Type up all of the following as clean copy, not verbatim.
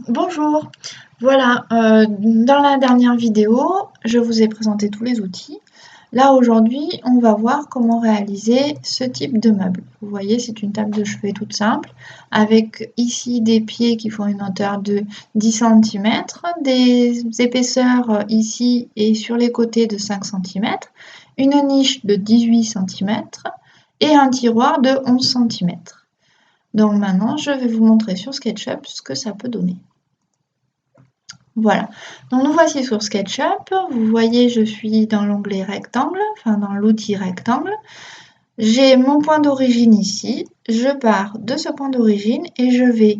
Bonjour, voilà, dans la dernière vidéo, je vous ai présenté tous les outils. Là, aujourd'hui, on va voir comment réaliser ce type de meuble. Vous voyez, c'est une table de chevet toute simple, avec ici des pieds qui font une hauteur de 10 cm, des épaisseurs ici et sur les côtés de 5 cm, une niche de 18 cm et un tiroir de 11 cm. Donc maintenant, je vais vous montrer sur SketchUp ce que ça peut donner. Voilà, donc nous voici sur SketchUp. Vous voyez, je suis dans l'onglet rectangle, enfin dans l'outil rectangle. J'ai mon point d'origine ici. Je pars de ce point d'origine et je vais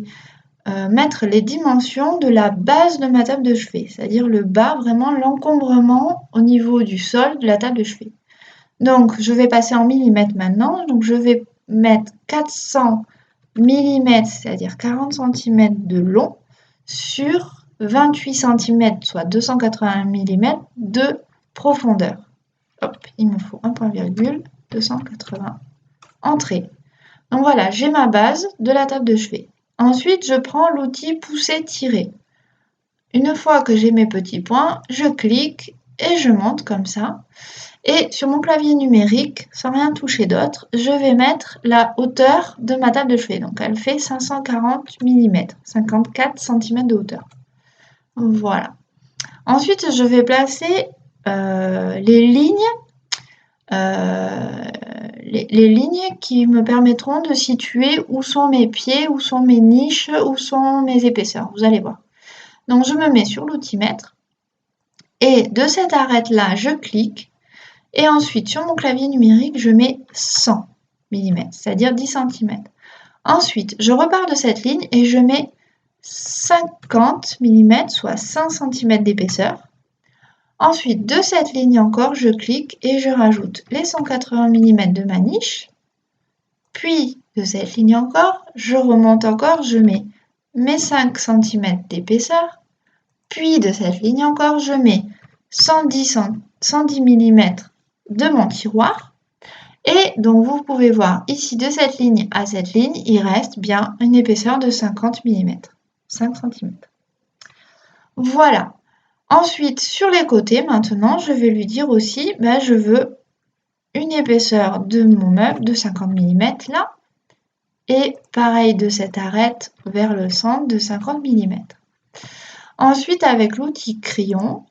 mettre les dimensions de la base de ma table de chevet, c'est-à-dire le bas, vraiment l'encombrement au niveau du sol de la table de chevet. Donc, je vais passer en millimètres maintenant. Donc, je vais mettre 400 mm, c'est-à-dire 40 cm de long, sur 28 cm, soit 280 mm de profondeur. Hop, il me faut un point virgule, 280, entrée. Donc voilà, j'ai ma base de la table de chevet. Ensuite, je prends l'outil pousser-tirer. Une fois que j'ai mes petits points, je clique et je monte comme ça. Et sur mon clavier numérique, sans rien toucher d'autre, je vais mettre la hauteur de ma table de chevet. Donc elle fait 540 mm, 54 cm de hauteur. Voilà. Ensuite, je vais placer les lignes qui me permettront de situer où sont mes pieds, où sont mes niches, où sont mes épaisseurs. Vous allez voir. Donc, je me mets sur l'outil mètre et de cette arête-là, je clique et ensuite, sur mon clavier numérique, je mets 100 mm, c'est-à-dire 10 cm. Ensuite, je repars de cette ligne et je mets 50 mm, soit 5 cm d'épaisseur. Ensuite, de cette ligne encore, je clique et je rajoute les 180 mm de ma niche. Puis, de cette ligne encore, je remonte encore, je mets mes 5 cm d'épaisseur. Puis, de cette ligne encore, je mets 110 mm de mon tiroir. Et donc, vous pouvez voir ici, de cette ligne à cette ligne, il reste bien une épaisseur de 50 mm, 5 cm. Voilà. Ensuite, sur les côtés, maintenant, je vais lui dire aussi, je veux une épaisseur de mon meuble de 50 mm là, et pareil de cette arête vers le centre de 50 mm. Ensuite, avec l'outil crayon,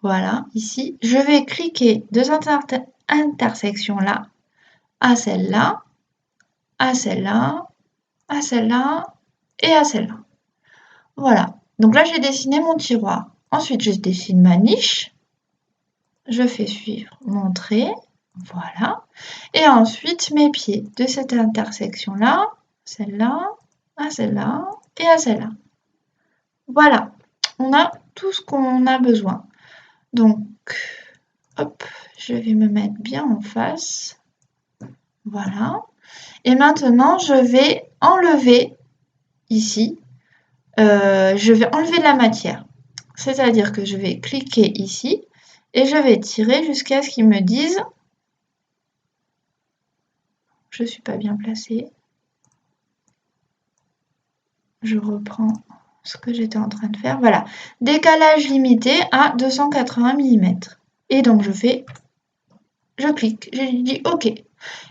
voilà, ici, je vais cliquer de cette intersection là, à celle-là, à celle-là, à celle-là et à celle-là. Voilà, donc là, j'ai dessiné mon tiroir. Ensuite, je dessine ma niche. Je fais suivre mon trait, voilà. Et ensuite, mes pieds de cette intersection-là, celle-là, à celle-là et à celle-là. Voilà, on a tout ce qu'on a besoin. Donc, hop, je vais me mettre bien en face. Voilà. Et maintenant, je vais enlever ici, je vais enlever de la matière. C'est-à-dire que je vais cliquer ici et je vais tirer jusqu'à ce qu'ils me disent je ne suis pas bien placée. Je reprends ce que j'étais en train de faire. Voilà, décalage limité à 280 mm. Et donc je clique, je dis OK.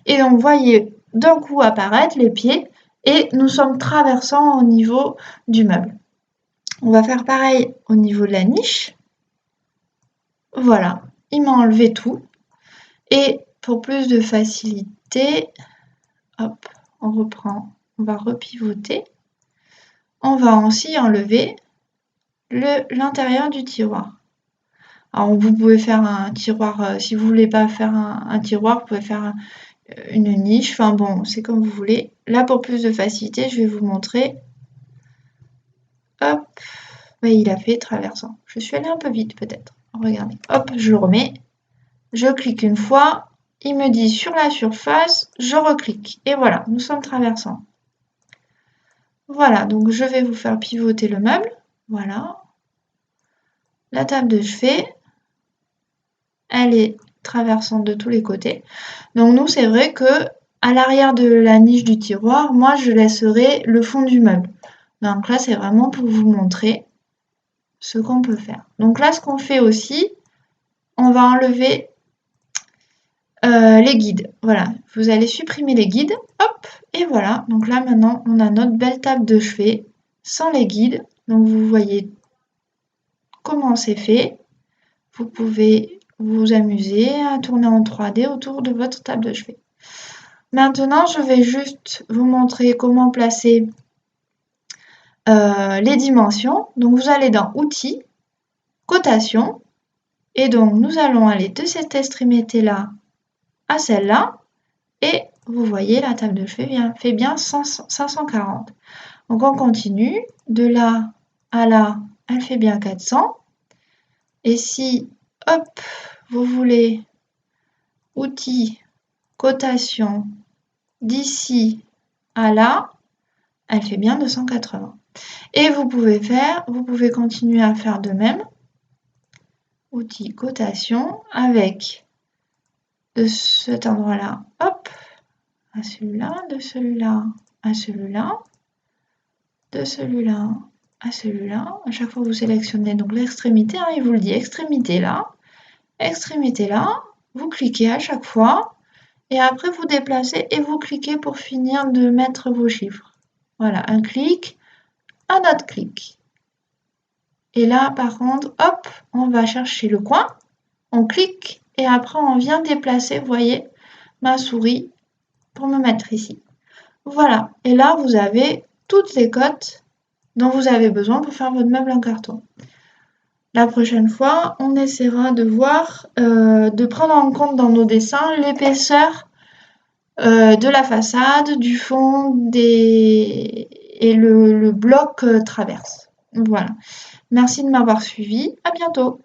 Et donc vous voyez d'un coup apparaître les pieds et nous sommes traversants au niveau du meuble. On va faire pareil au niveau de la niche. Voilà, il m'a enlevé tout. Et pour plus de facilité, hop, on reprend, on va repivoter. On va aussi enlever l'intérieur du tiroir. Alors vous pouvez faire un tiroir, si vous ne voulez pas faire un tiroir, vous pouvez faire une niche, enfin bon, c'est comme vous voulez. Là, pour plus de facilité, je vais vous montrer. Hop, il a fait traversant. Je suis allée un peu vite peut-être. Regardez, hop, je le remets. Je clique une fois, il me dit sur la surface, je reclique. Et voilà, nous sommes traversants. Voilà, donc je vais vous faire pivoter le meuble. Voilà. La table de chevet, elle est traversante de tous les côtés. Donc nous, c'est vrai que à l'arrière de la niche du tiroir, moi, je laisserai le fond du meuble. Donc là, c'est vraiment pour vous montrer ce qu'on peut faire. Donc là, ce qu'on fait aussi, on va enlever les guides. Voilà, vous allez supprimer les guides. Hop, et voilà. Donc là, maintenant, on a notre belle table de chevet sans les guides. Donc vous voyez comment c'est fait. Vous pouvez vous amuser à tourner en 3D autour de votre table de chevet. Maintenant, je vais juste vous montrer comment placer les dimensions. Donc vous allez dans Outils, Cotation, et donc nous allons aller de cette extrémité-là à celle-là, et vous voyez la table de chevet fait bien 540. Donc on continue, de là à là, elle fait bien 400. Et si, hop, vous voulez Outils, Cotation, d'ici à là, elle fait bien 280. Et vous pouvez continuer à faire de même. Outils, Cotation, avec de cet endroit-là, hop, à celui-là, de celui-là à celui-là, de celui-là à celui-là. À chaque fois vous sélectionnez donc l'extrémité, il vous le dit, extrémité là, vous cliquez à chaque fois et après vous déplacez et vous cliquez pour finir de mettre vos chiffres. Voilà, un clic, un autre clic. Et là par contre, hop, on va chercher le coin, on clique et après on vient déplacer, vous voyez, ma souris pour me mettre ici. Voilà, et là vous avez toutes les cotes dont vous avez besoin pour faire votre meuble en carton. La prochaine fois, on essaiera de voir, de prendre en compte dans nos dessins l'épaisseur de la façade, du fond et le bloc traverse. Voilà. Merci de m'avoir suivi. À bientôt.